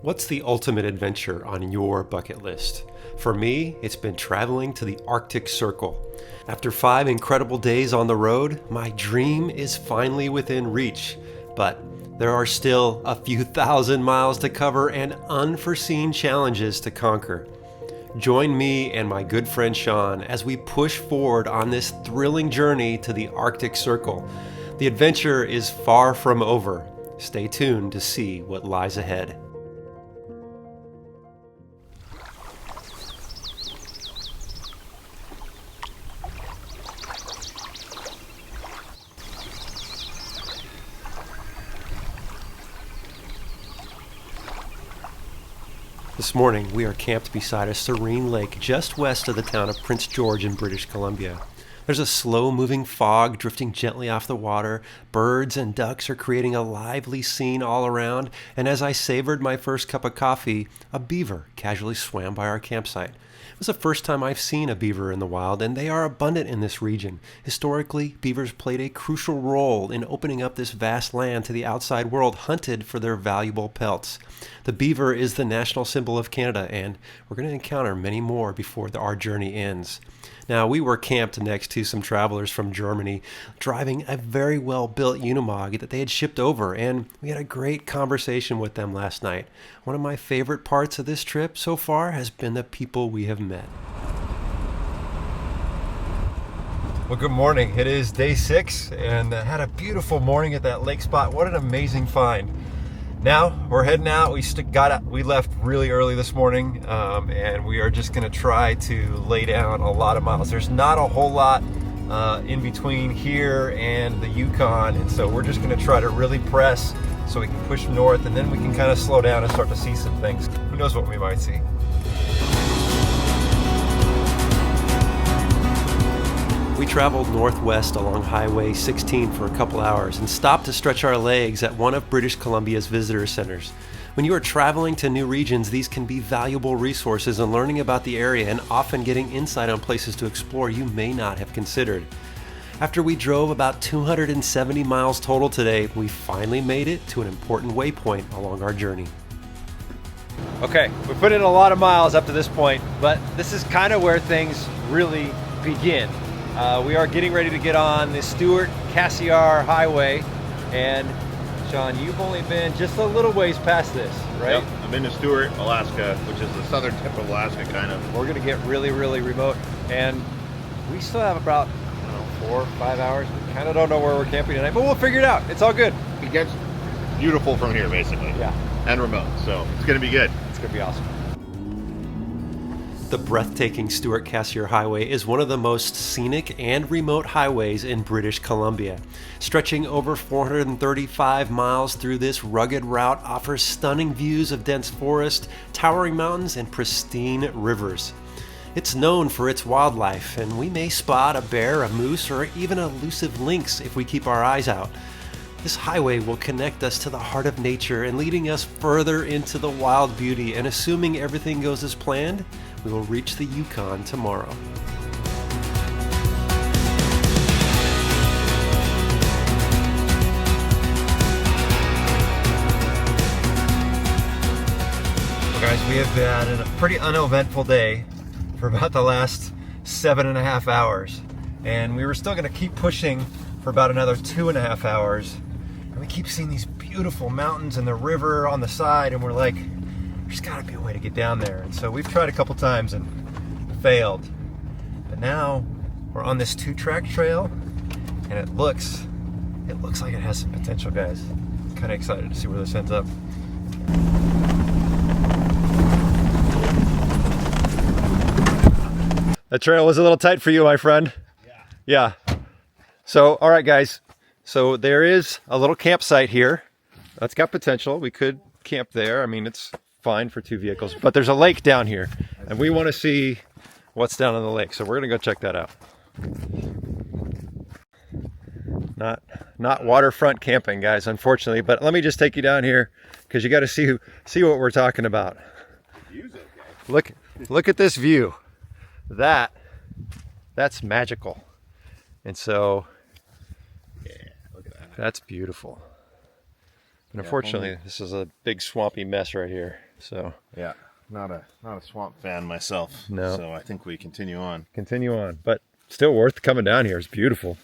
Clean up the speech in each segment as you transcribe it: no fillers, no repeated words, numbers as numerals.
What's the ultimate adventure on your bucket list? For me, it's been traveling to the Arctic Circle. After 5 incredible days on the road, my dream is finally within reach. But there are still a few thousand miles to cover and unforeseen challenges to conquer. Join me and my good friend Shaun as we push forward on this thrilling journey to the Arctic Circle. The adventure is far from over. Stay tuned to see what lies ahead. This morning, we are camped beside a serene lake just west of the town of Prince George in British Columbia. There's a slow-moving fog drifting gently off the water. Birds and ducks are creating a lively scene all around, and as I savored my first cup of coffee, a beaver casually swam by our campsite. It was the first time I've seen a beaver in the wild, and they are abundant in this region. Historically, beavers played a crucial role in opening up this vast land to the outside world, hunted for their valuable pelts. The beaver is the national symbol of Canada, and we're going to encounter many more before our journey ends. Now, we were camped next to some travelers from Germany driving a very well-built Unimog that they had shipped over, and we had a great conversation with them last night. One of my favorite parts of this trip so far has been the people we have met. Well, good morning. It is day 6, and had a beautiful morning at that lake spot. What an amazing find. Now we're heading out. We left really early this morning, and we are just going to try to lay down a lot of miles. There's not a whole lot in between here and the Yukon, and so we're just going to try to really press so we can push north, and then we can kind of slow down and start to see some things. Who knows what we might see. We traveled northwest along Highway 16 for a couple hours and stopped to stretch our legs at one of British Columbia's visitor centers. When you are traveling to new regions, these can be valuable resources in learning about the area and often getting insight on places to explore you may not have considered. After we drove about 270 miles total today, we finally made it to an important waypoint along our journey. Okay, we put in a lot of miles up to this point, but this is kind of where things really begin. We are getting ready to get on the Stewart Cassiar highway, and Shaun, you've only been just a little ways past this, right? Yep, I'm in Stewart, Alaska, which is the southern tip of Alaska, kind of. We're gonna get really, really remote, and we still have about, 4 or 5 hours. We kind of don't know where we're camping tonight, but we'll figure it out. It's all good. It gets beautiful from here, basically. Yeah. And remote, so it's gonna be good. It's gonna be awesome. The breathtaking Stewart Cassiar Highway is one of the most scenic and remote highways in British Columbia. Stretching over 435 miles through this rugged route offers stunning views of dense forest, towering mountains, and pristine rivers. It's known for its wildlife, and we may spot a bear, a moose, or even a elusive lynx if we keep our eyes out. This highway will connect us to the heart of nature and leading us further into the wild beauty, and assuming everything goes as planned, we will reach the Yukon tomorrow. Well, guys, we have had a pretty uneventful day for about the last 7.5 hours, and we were still going to keep pushing for about another 2.5 hours, and we keep seeing these beautiful mountains and the river on the side, and we're like, there's got to be a way to get down there. And so we've tried a couple times and failed. But now we're on this 2-track trail, and it looks like it has some potential, guys. I'm kind of excited to see where this ends up. The trail was a little tight for you, my friend. Yeah. So, all right, guys. So there is a little campsite here. That's got potential. We could camp there. I mean, it's fine for 2 vehicles, but there's a lake down here, and we want to see what's down on the lake, so we're gonna go check that out. Not waterfront camping, guys, unfortunately, but let me just take you down here because you got to see what we're talking about. Look at this view. That's magical, and so Yeah, look at that. that's beautiful. And unfortunately, this is a big swampy mess right here. So Yeah, not a swamp fan myself. No. So I think we continue on. but still worth coming down here. It's beautiful.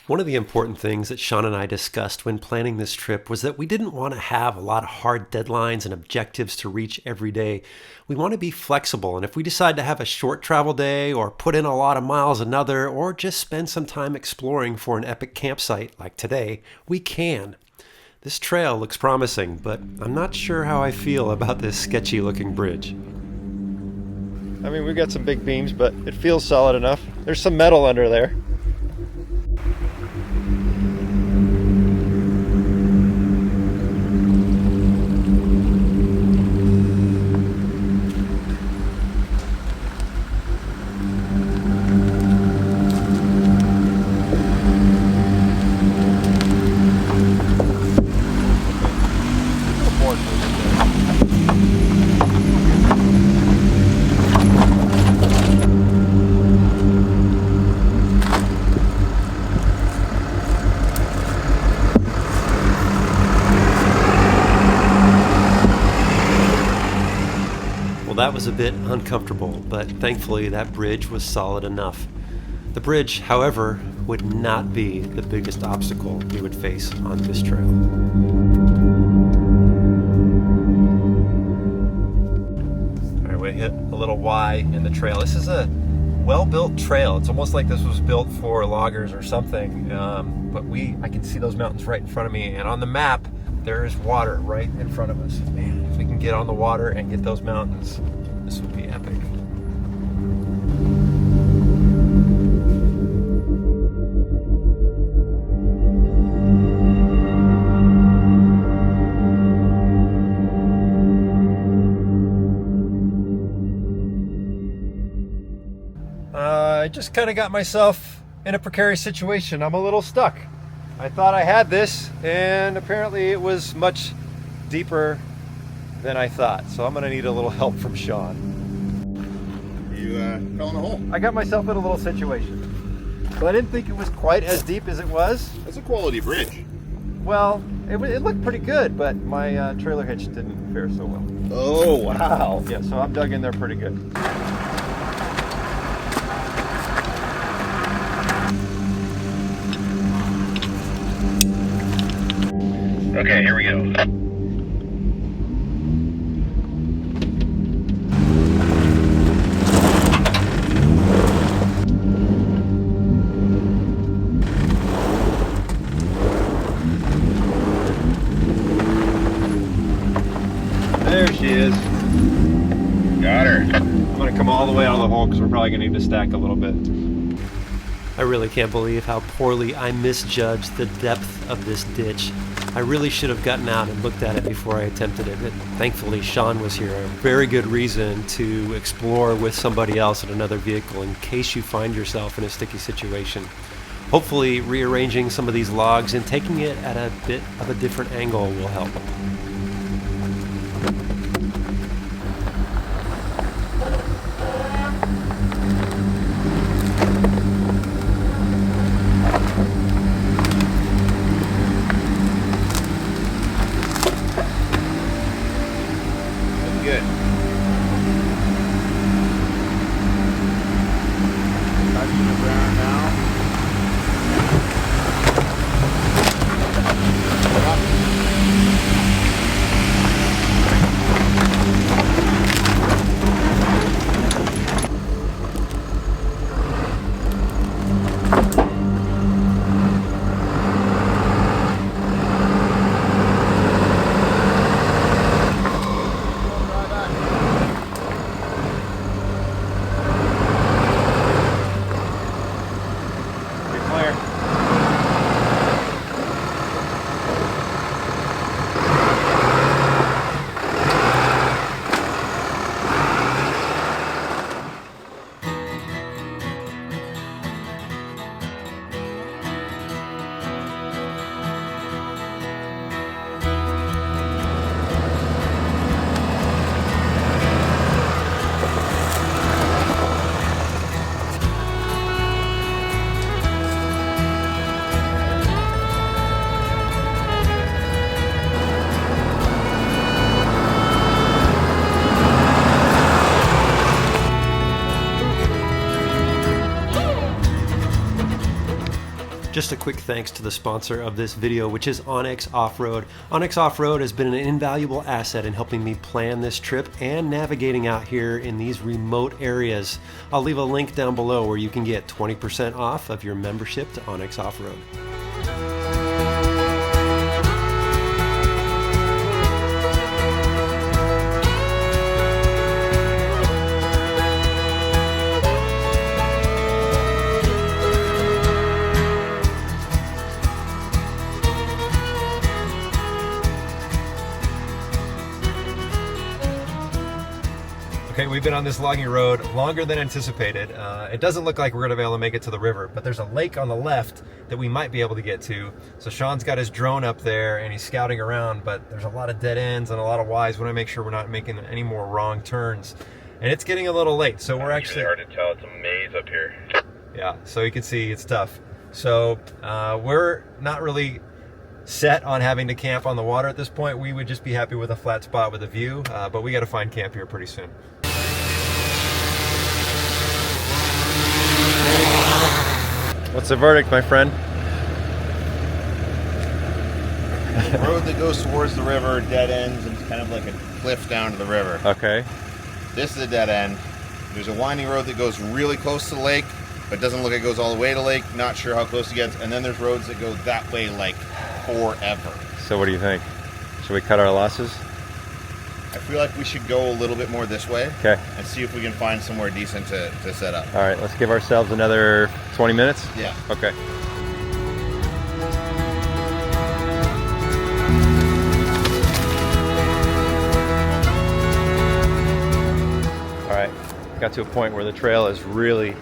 One of the important things that Shaun and I discussed when planning this trip was that we didn't want to have a lot of hard deadlines and objectives to reach every day. We want to be flexible, and if we decide to have a short travel day or put in a lot of miles another, or just spend some time exploring for an epic campsite like today, we can. This trail looks promising, but I'm not sure how I feel about this sketchy looking bridge. I mean, we've got some big beams, but it feels solid enough. There's some metal under there. That was a bit uncomfortable, but thankfully that bridge was solid enough. The bridge, however, would not be the biggest obstacle we would face on this trail. All right, we hit a little Y in the trail. This is a well-built trail. It's almost like this was built for loggers or something, but I can see those mountains right in front of me, and on the map, there is water right in front of us. Man, if we can get on the water and get those mountains, this would be epic. I just kind of got myself in a precarious situation. I'm a little stuck. I thought I had this, and apparently it was much deeper than I thought. So I'm gonna need a little help from Shaun. You fell in a hole. I got myself in a little situation. But I didn't think it was quite as deep as it was. That's a quality bridge. Well, it looked pretty good, but my trailer hitch didn't fare so well. Oh, wow. Yeah, so I'm dug in there pretty good. Okay, here we go. There she is. Got her. I'm gonna come all the way out of the hole because we're probably gonna need to stack a little bit. I really can't believe how poorly I misjudged the depth of this ditch. I really should have gotten out and looked at it before I attempted it, but thankfully Shaun was here. A very good reason to explore with somebody else in another vehicle in case you find yourself in a sticky situation. Hopefully rearranging some of these logs and taking it at a bit of a different angle will help. Good. Touching the ground now. Just a quick thanks to the sponsor of this video, which is Onyx Off-Road. Onyx Off-Road has been an invaluable asset in helping me plan this trip and navigating out here in these remote areas. I'll leave a link down below where you can get 20% off of your membership to Onyx Off-Road. Okay, we've been on this logging road longer than anticipated. It doesn't look like we're going to be able to make it to the river, but there's a lake on the left that we might be able to get to. So Shaun's got his drone up there and he's scouting around, but there's a lot of dead ends and a lot of Ys. We want to make sure we're not making any more wrong turns. And it's getting a little late, so we're actually... It's hard to tell. It's a maze up here. Yeah, so you can see it's tough. So we're not really set on having to camp on the water at this point. We would just be happy with a flat spot with a view, but we got to find camp here pretty soon. What's the verdict, my friend? The road that goes towards the river dead ends and it's kind of like a cliff down to the river. Okay. This is a dead end. There's a winding road that goes really close to the lake, but doesn't look like it goes all the way to the lake. Not sure how close it gets. And then there's roads that go that way like forever. So what do you think? Should we cut our losses? I feel like we should go a little bit more this way. Okay. And see if we can find somewhere decent to set up. All right, let's give ourselves another 20 minutes? Yeah. Okay. All right, got to a point where the trail is really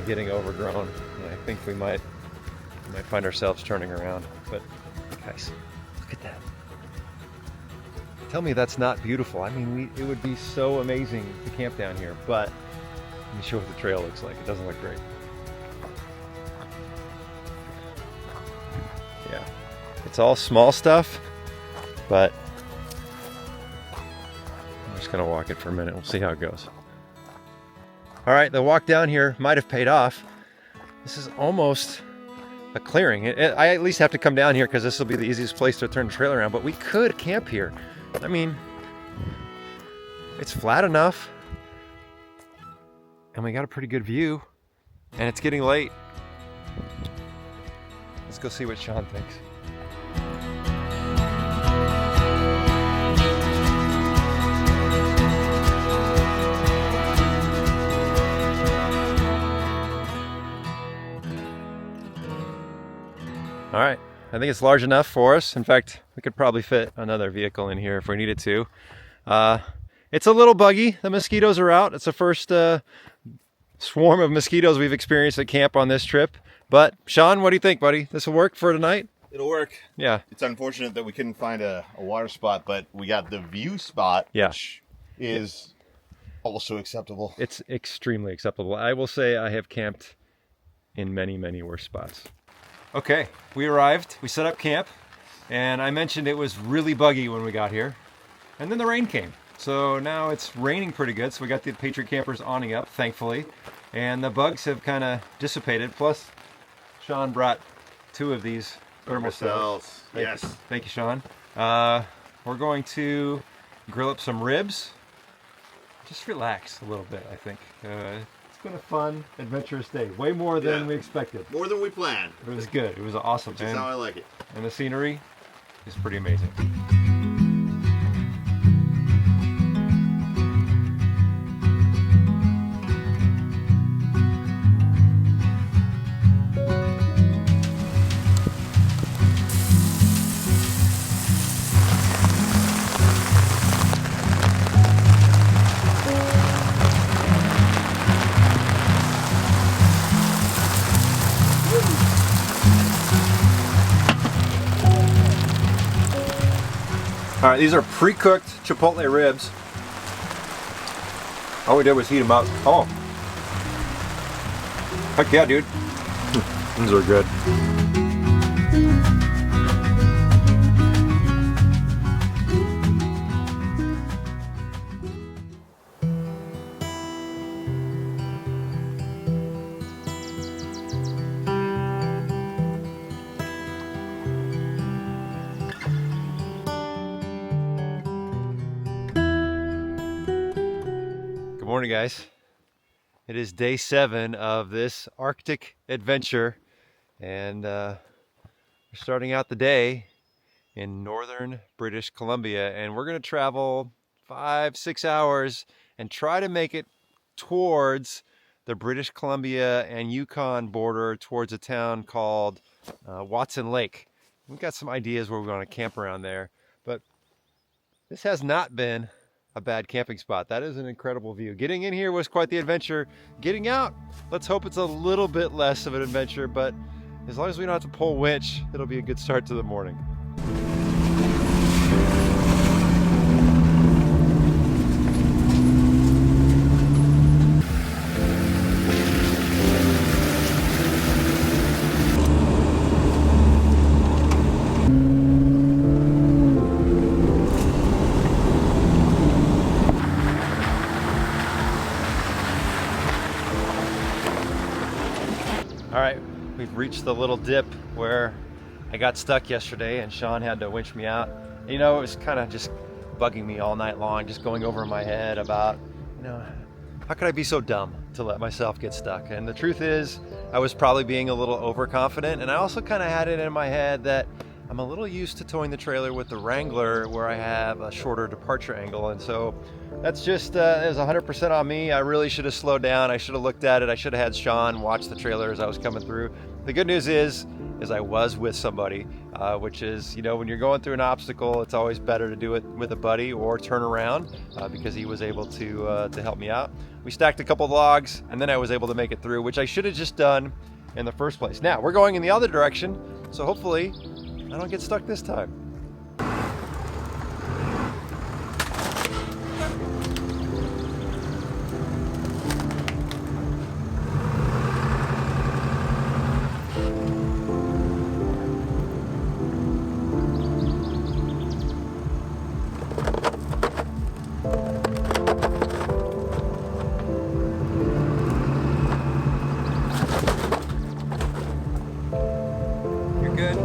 getting overgrown. And I think we might find ourselves turning around. But guys, look at that. Tell me that's not beautiful. I mean, it would be so amazing to camp down here, but let me show what the trail looks like. It doesn't look great. Yeah, it's all small stuff, but I'm just gonna walk it for a minute. We'll see how it goes. All right, the walk down here might have paid off. This is almost a clearing. I at least have to come down here because this will be the easiest place to turn the trail around, but we could camp here. I mean, it's flat enough and we got a pretty good view and it's getting late. Let's go see what Shaun thinks. All right. I think it's large enough for us. In fact, we could probably fit another vehicle in here if we needed to. It's a little buggy. The mosquitoes are out. It's the first swarm of mosquitoes we've experienced at camp on this trip. But Shaun, what do you think, buddy? This will work for tonight? It'll work. Yeah. It's unfortunate that we couldn't find a water spot, but we got the view spot, which is also acceptable. It's extremely acceptable. I will say I have camped in many worse spots. Okay, we arrived, we set up camp, and I mentioned it was really buggy when we got here, and then the rain came. So now it's raining pretty good, so we got the Patriot Campers awning up, thankfully, and the bugs have kind of dissipated, plus Shaun brought 2 of these thermal cells. Yes. Thank you, Shaun. We're going to grill up some ribs. Just relax a little bit, I think. It's been a fun, adventurous day. Way more than we expected. More than we planned. It was good. It was awesome. Which is how I like it. And the scenery is pretty amazing. All right, these are pre-cooked chipotle ribs. All we did was heat them up. Oh, heck yeah, dude. These are good. Morning, guys. It is day 7 of this Arctic adventure, and we're starting out the day in northern British Columbia, and we're going to travel 5-6 hours and try to make it towards the British Columbia and Yukon border, towards a town called Watson Lake. We've got some ideas where we're going to camp around there, but this has not been a bad camping spot. That is an incredible view. Getting in here was quite the adventure. Getting out, let's hope it's a little bit less of an adventure, but as long as we don't have to pull winch, it'll be a good start to the morning. All right, we've reached the little dip where I got stuck yesterday and Shaun had to winch me out. You know, it was kind of just bugging me all night long, just going over my head about, how could I be so dumb to let myself get stuck? And the truth is, I was probably being a little overconfident, and I also kind of had it in my head that I'm a little used to towing the trailer with the Wrangler where I have a shorter departure angle, and so that's just, it was 100% on me. I really should have slowed down. I should have looked at it. I should have had Shaun watch the trailer as I was coming through. The good news is I was with somebody, which is, when you're going through an obstacle, it's always better to do it with a buddy or turn around, because he was able to help me out. We stacked a couple of logs, and then I was able to make it through, which I should have just done in the first place. Now, we're going in the other direction, so hopefully I don't get stuck this time. You're good.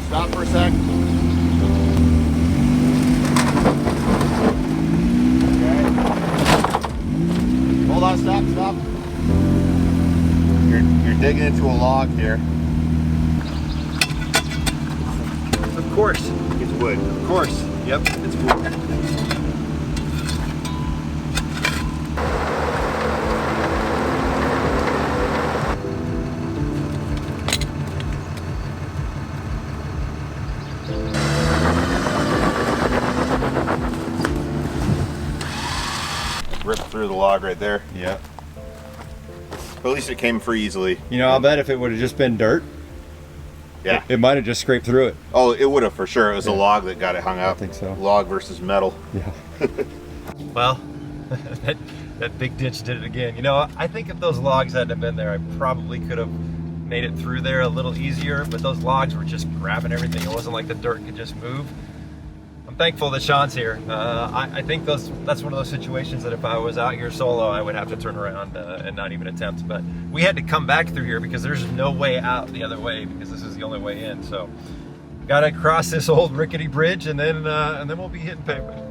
Stop for a sec. Okay. Hold on, stop. You're digging into a log here. Of course. It's wood. Of course. Yep, it's wood. Rip through the log right there. Yeah. But at least it came free easily. I'll bet if it would have just been dirt, Yeah. it might have just scraped through it. Oh, it would have for sure. It was a log that got it hung up. I think so. Log versus metal. Yeah. Well, that big ditch did it again. I think if those logs hadn't have been there, I probably could have made it through there a little easier, but those logs were just grabbing everything. It wasn't like the dirt could just move. I'm thankful that Shaun's here. I think that's one of those situations that if I was out here solo, I would have to turn around and not even attempt. But we had to come back through here because there's no way out the other way, because this is the only way in. So got to cross this old rickety bridge, and then we'll be hitting pavement.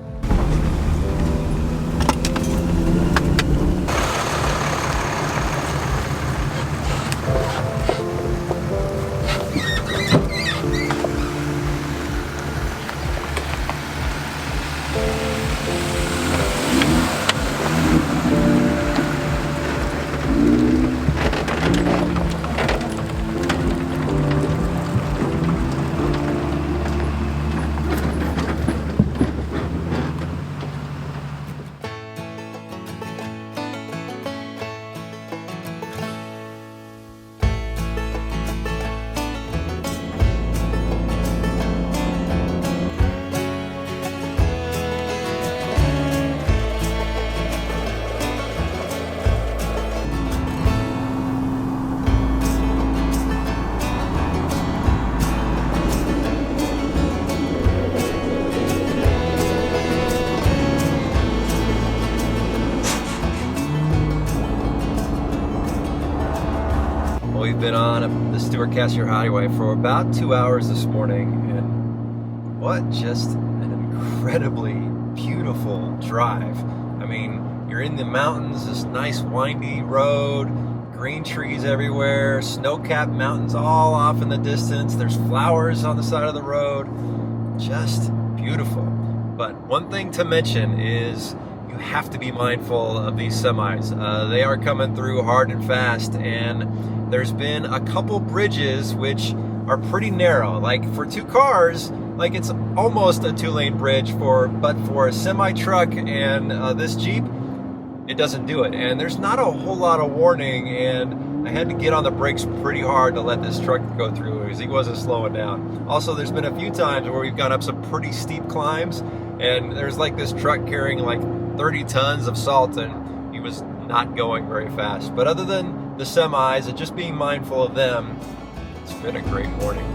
we've been on the Stewart Cassiar Highway for about 2 hours this morning, and what just an incredibly beautiful drive. I mean, you're in the mountains, this nice windy road, green trees everywhere, snow-capped mountains all off in the distance, there's flowers on the side of the road, just beautiful. But one thing to mention is you have to be mindful of these semis. They are coming through hard and fast, and there's been a couple bridges which are pretty narrow. Like for two cars, like it's almost a two-lane bridge, but for a semi-truck and this Jeep, it doesn't do it. And there's not a whole lot of warning, and I had to get on the brakes pretty hard to let this truck go through because he wasn't slowing down. Also, there's been a few times where we've gone up some pretty steep climbs, and there's like this truck carrying like 30 tons of salt, and he was not going very fast. But other than the semis and just being mindful of them, it's been a great morning.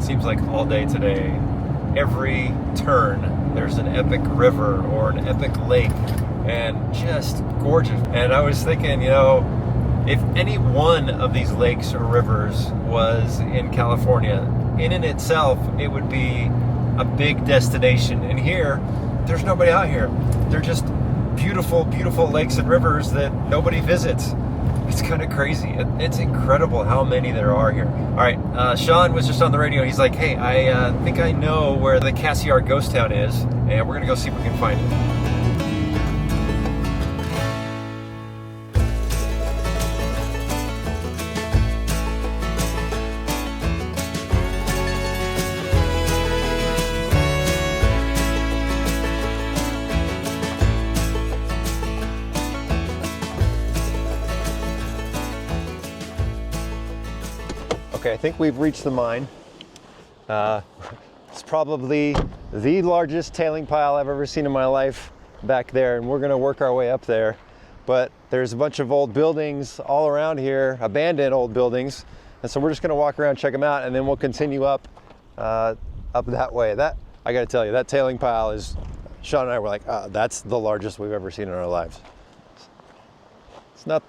Seems like all day today, every turn there's an epic river or an epic lake, and just gorgeous. And I was thinking, you know, if any one of these lakes or rivers was in California, in and itself, it would be a big destination. And here, there's nobody out here. They're just beautiful, beautiful lakes and rivers that nobody visits. It's kind of crazy. It's incredible how many there are here. All right, Shaun was just on the radio. He's like, hey, I think I know where the Cassiar ghost town is, and we're gonna go see if we can find it. Okay, I think we've reached the mine. It's probably the largest tailing pile I've ever seen in my life back there, and we're gonna work our way up there. But there's a bunch of old buildings all around here, abandoned old buildings, and so we're just gonna walk around, check them out, and then we'll continue up that way. That, I gotta tell you, that tailing pile is, Shaun and I were like, that's the largest we've ever seen in our lives. It's not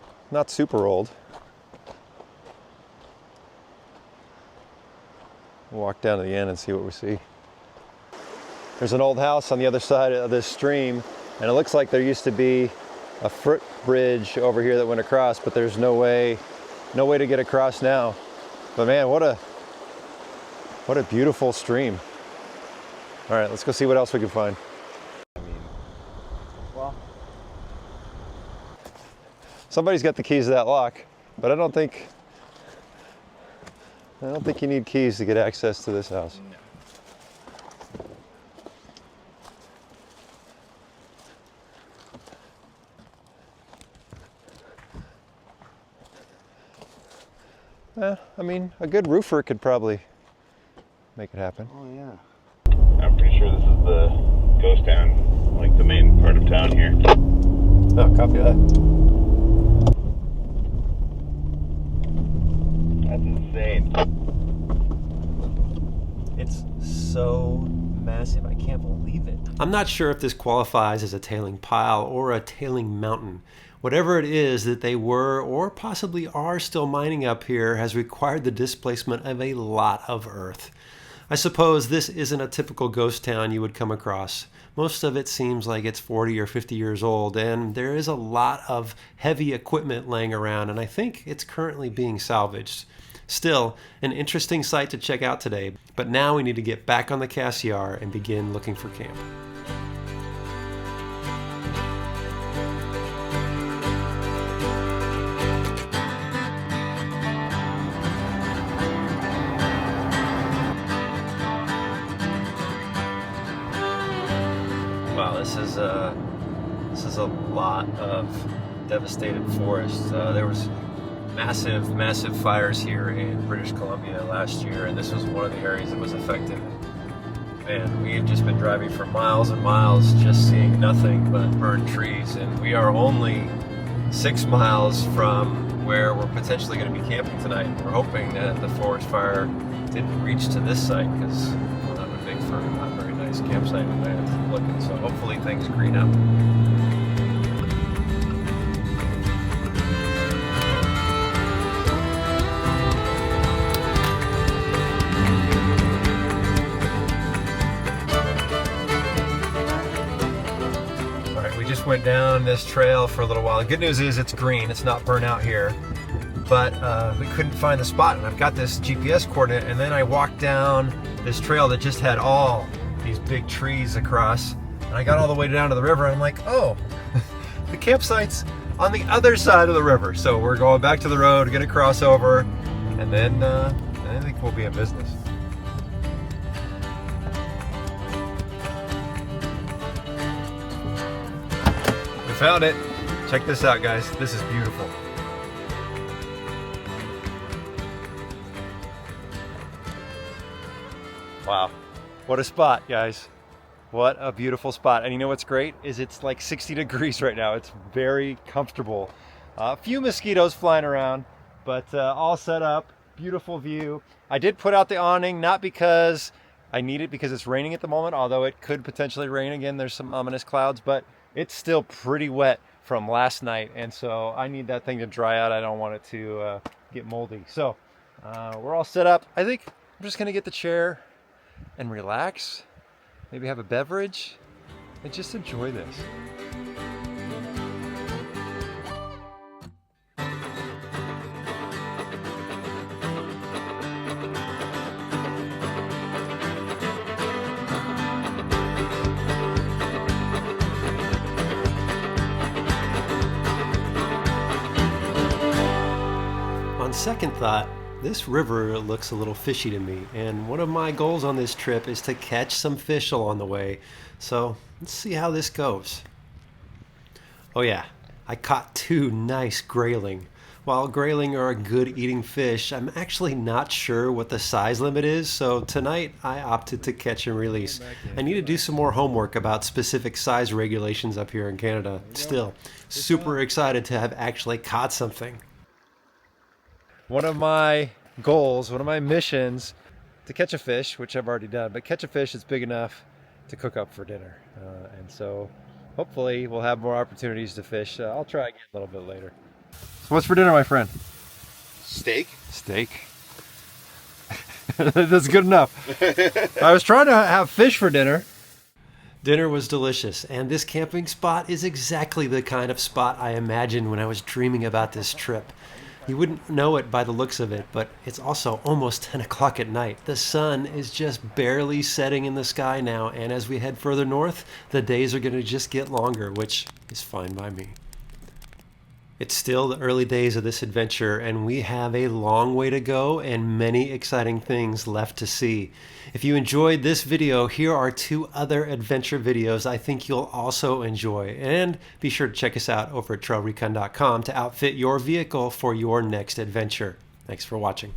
super old. We'll walk down to the end and see what we see. There's an old house on the other side of this stream, and it looks like there used to be a footbridge over here that went across, but there's no way to get across now. But man, what a beautiful stream. All right, let's go see what else we can find. Well, somebody's got the keys to that lock, but I don't think you need keys to get access to this house. No. I mean, a good roofer could probably make it happen. Oh yeah. I'm pretty sure this is the ghost town, like the main part of town here. Oh, copy that. That's insane. It's so massive, I can't believe it. I'm not sure if this qualifies as a tailing pile or a tailing mountain. Whatever it is that they were or possibly are still mining up here has required the displacement of a lot of earth. I suppose this isn't a typical ghost town you would come across. Most of it seems like it's 40 or 50 years old, and there is a lot of heavy equipment laying around, and I think it's currently being salvaged. Still, an interesting site to check out today, but now we need to get back on the Cassiar and begin looking for camp. Wow, this is a lot of devastated forest. There was massive fires here in British Columbia last year, and this was one of the areas that was affected. Man, we have just been driving for miles and miles, just seeing nothing but burned trees, and we are only 6 miles from where we're potentially going to be camping tonight. We're hoping that the forest fire didn't reach to this site, because that would make for a not very nice campsite the way it's looking. So hopefully things green up. Went down this trail for a little while. The good news is it's green, it's not burnt out here, but we couldn't find the spot, and I've got this GPS coordinate, and then I walked down this trail that just had all these big trees across, and I got all the way down to the river, and I'm like, oh, the campsite's on the other side of the river. So we're going back to the road, gonna cross over, and then I think we'll be in business. Found it. Check this out, guys. This is beautiful. Wow. What a spot, guys. What a beautiful spot. And you know what's great is it's like 60 degrees right now. It's very comfortable. A few mosquitoes flying around, but all set up. Beautiful view. I did put out the awning, not because I need it because it's raining at the moment, although it could potentially rain again. There's some ominous clouds, but it's still pretty wet from last night, and so I need that thing to dry out. I don't want it to get moldy. So we're all set up. I think I'm just gonna get the chair and relax, maybe have a beverage, and just enjoy this. On second thought, this river looks a little fishy to me, and one of my goals on this trip is to catch some fish along the way. So let's see how this goes. Oh yeah, I caught 2 nice grayling. While grayling are a good eating fish, I'm actually not sure what the size limit is, so tonight I opted to catch and release. I need to do some more homework about specific size regulations up here in Canada. Still, super excited to have actually caught something. One of my goals, one of my missions, to catch a fish, which I've already done, but catch a fish that's big enough to cook up for dinner. And so hopefully we'll have more opportunities to fish. I'll try again a little bit later. So what's for dinner, my friend? Steak. Steak. That's good enough. I was trying to have fish for dinner. Dinner was delicious, and this camping spot is exactly the kind of spot I imagined when I was dreaming about this trip. You wouldn't know it by the looks of it, but it's also almost 10 o'clock at night. The sun is just barely setting in the sky now, and as we head further north, the days are going to just get longer, which is fine by me. It's still the early days of this adventure, and we have a long way to go and many exciting things left to see. If you enjoyed this video, here are 2 other adventure videos I think you'll also enjoy. And be sure to check us out over at TrailRecon.com to outfit your vehicle for your next adventure. Thanks for watching.